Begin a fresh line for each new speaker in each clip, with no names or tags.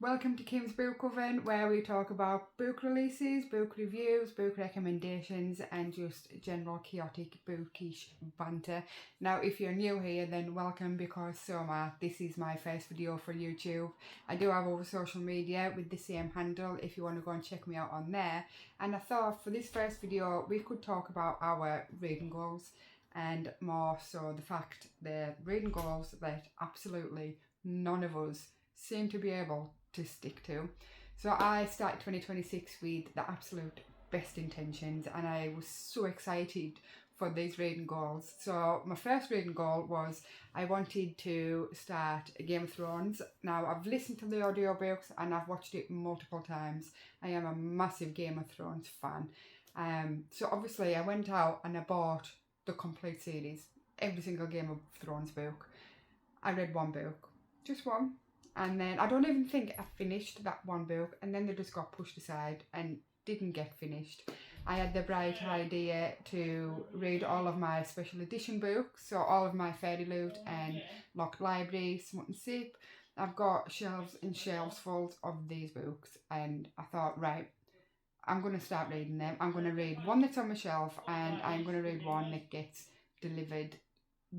welcome to Kim's Book Oven, where we talk about book releases, book reviews, book recommendations and just general chaotic bookish banter. Now if you're new here, then welcome, because so am I. This is my first video for YouTube. I do have other social media with the same handle if you want to go and check me out on there. And I thought for this first video we could talk about our reading goals, and more so the fact the reading goals that absolutely none of us seem to be able to stick to. So I started 2026 with the absolute best intentions, and I was so excited for these reading goals. So my first reading goal was I wanted to start Game of Thrones. Now I've listened to the audiobooks and I've watched it multiple times. I am a massive Game of Thrones fan. So obviously I went out and I bought the complete series, every single Game of Thrones book. I read one book, just one. And then I don't even think I finished that one book, and then they just got pushed aside and didn't get finished. I had the bright idea to read all of my special edition books, so all of my Fairy Loot and Locked Library, Smut and Sip. I've got shelves and shelves full of these books, and I thought, right, I'm going to start reading them. I'm going to read one that's on my shelf, and I'm going to read one that gets delivered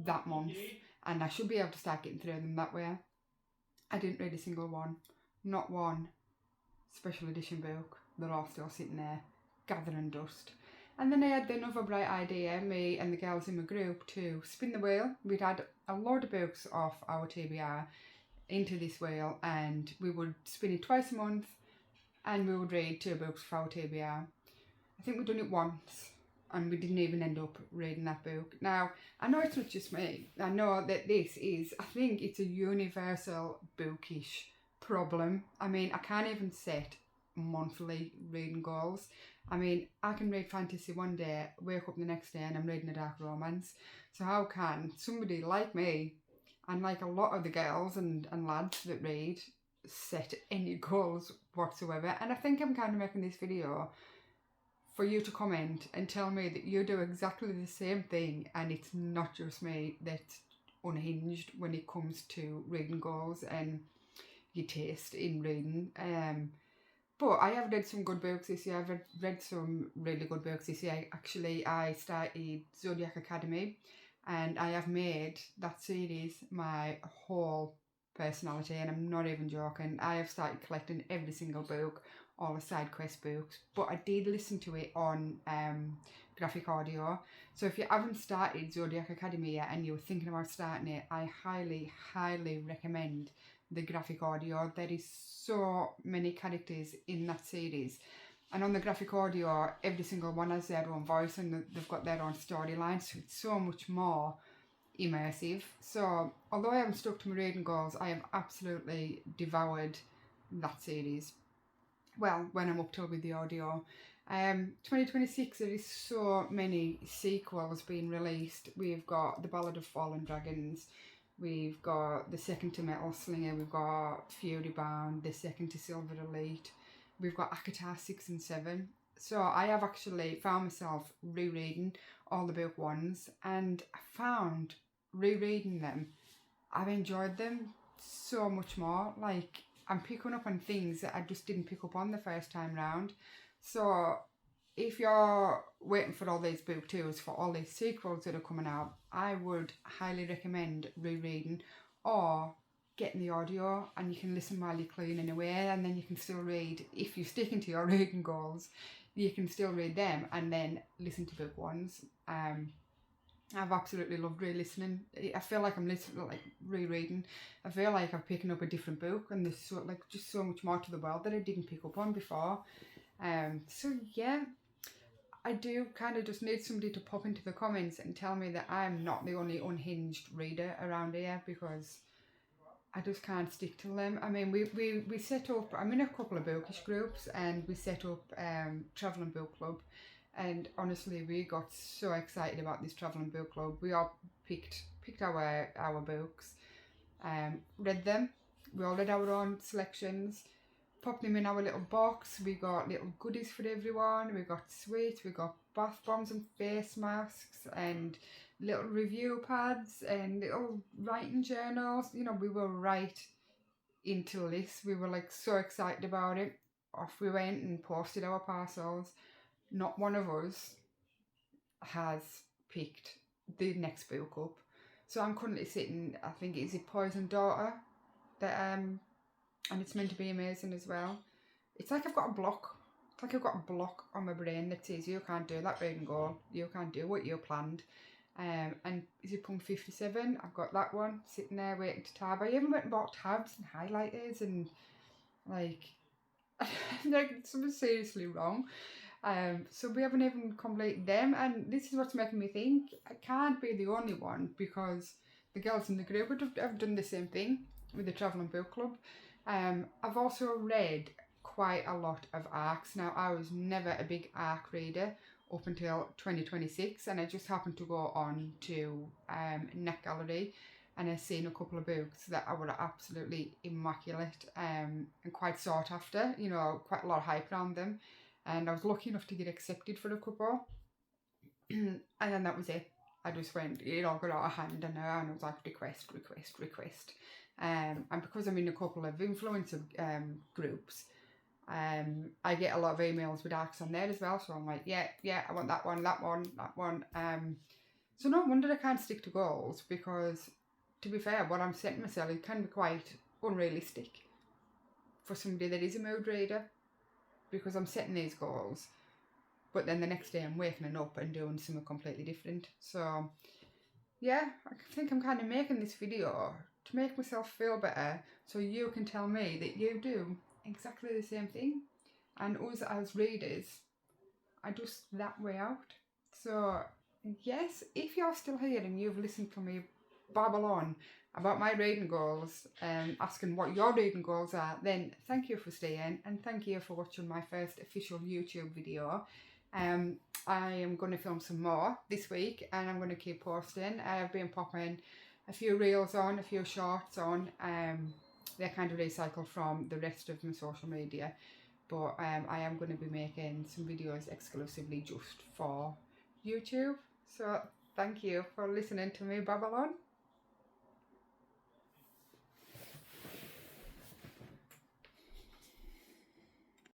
that month, and I should be able to start getting through them that way. I didn't read a single one, not one special edition book. They're all still sitting there, gathering dust. And then I had another bright idea, me and the girls in my group, to spin the wheel. We'd had a load of books off our TBR into this wheel, and we would spin it twice a month, and we would read 2 books for our TBR. I think we'd done it once, and we didn't even end up reading that book. Now, I know it's not just me. I know that this is, I think it's a universal bookish problem. I mean, I can't even set monthly reading goals. I mean, I can read fantasy one day, wake up the next day and I'm reading a dark romance. So how can somebody like me, and like a lot of the girls and lads that read, set any goals whatsoever? And I think I'm kind of making this video for you to comment and tell me that you do exactly the same thing, and it's not just me that's unhinged when it comes to reading goals and your taste in reading. But I have read some good books this year. I've read some really good books this year. Actually, I started Zodiac Academy, and I have made that series my whole personality, and I'm not even joking. I have started collecting every single book, all the side quest books, but I did listen to it on graphic audio. So if you haven't started Zodiac Academy yet and you're thinking about starting it, I highly recommend the graphic audio. There is so many characters in that series, and on the graphic audio every single one has their own voice and they've got their own storyline, so it's so much more immersive. So although I haven't stuck to my reading goals, I have absolutely devoured that series. Well, when I'm up to with the audio. 2026, there is so many sequels being released. We've got The Ballad of Fallen Dragons, we've got the second to Metal Slinger, we've got Fury Bound, the second to Silver Elite, we've got ACOTAR 6 and 7. So I have actually found myself rereading all the book ones, and I found rereading them, I've enjoyed them so much more. Like, I'm picking up on things that I just didn't pick up on the first time round. So if you're waiting for all these book twos, for all these sequels that are coming out, I would highly recommend rereading or getting the audio, and you can listen while you're cleaning away, and then you can still read. If you're sticking to your reading goals, you can still read them and then listen to book ones. I've absolutely loved re-listening. I feel like I'm listening, like rereading. I feel like I'm picking up a different book, and there's so, like, just so much more to the world that I didn't pick up on before. So yeah, I do kind of just need somebody to pop into the comments and tell me that I'm not the only unhinged reader around here, because I just can't stick to them. I mean, we set up, I'm in a couple of bookish groups, and we set up Travelling Book Club. And honestly, we got so excited about this travelling book club. We all picked our books, read them. We all read our own selections, popped them in our little box. We got little goodies for everyone. We got sweets, we got bath bombs and face masks, and little review pads and little writing journals. You know, we will write into this. We were like so excited about it. Off we went and posted our parcels. Not one of us has picked the next book up. So I'm currently sitting, I think it's a Poison Daughter, that and it's meant to be amazing as well. It's like I've got a block. It's like I've got a block on my brain that says you can't do that reading goal. You can't do what you planned. And is it Punk 57? I've got that one sitting there waiting to tab. I even went and bought tabs and highlighters and like something seriously wrong. So we haven't even completed them, and this is what's making me think I can't be the only one, because the girls in the group have done the same thing with the Travelling Book Club. I've also read quite a lot of ARCs. Now, I was never a big ARC reader up until 2026, and I just happened to go on to Net Gallery, and I've seen a couple of books that I were absolutely immaculate and quite sought after, you know, quite a lot of hype around them. And I was lucky enough to get accepted for a couple. And then that was it. I just went, it all got out of hand, and I was like, request. And because I'm in a couple of influencer groups, I get a lot of emails with ARCs on there as well. So I'm like, yeah, I want that one. So no wonder I can't stick to goals, because to be fair, what I'm setting myself, it can be quite unrealistic for somebody that is a mood reader, because I'm setting these goals, but then the next day I'm waking up and doing something completely different. So yeah, I think I'm kind of making this video to make myself feel better, so you can tell me that you do exactly the same thing, and us as readers are just that way out. So yes, if you're still here and you've listened to me babble on about my reading goals and asking what your reading goals are, then thank you for staying, and thank you for watching my first official YouTube video. I am going to film some more this week, and I'm going to keep posting. I've been popping a few reels on, a few shorts on. They're kind of recycled from the rest of my social media, but I am going to be making some videos exclusively just for YouTube. So thank you for listening to me babble on.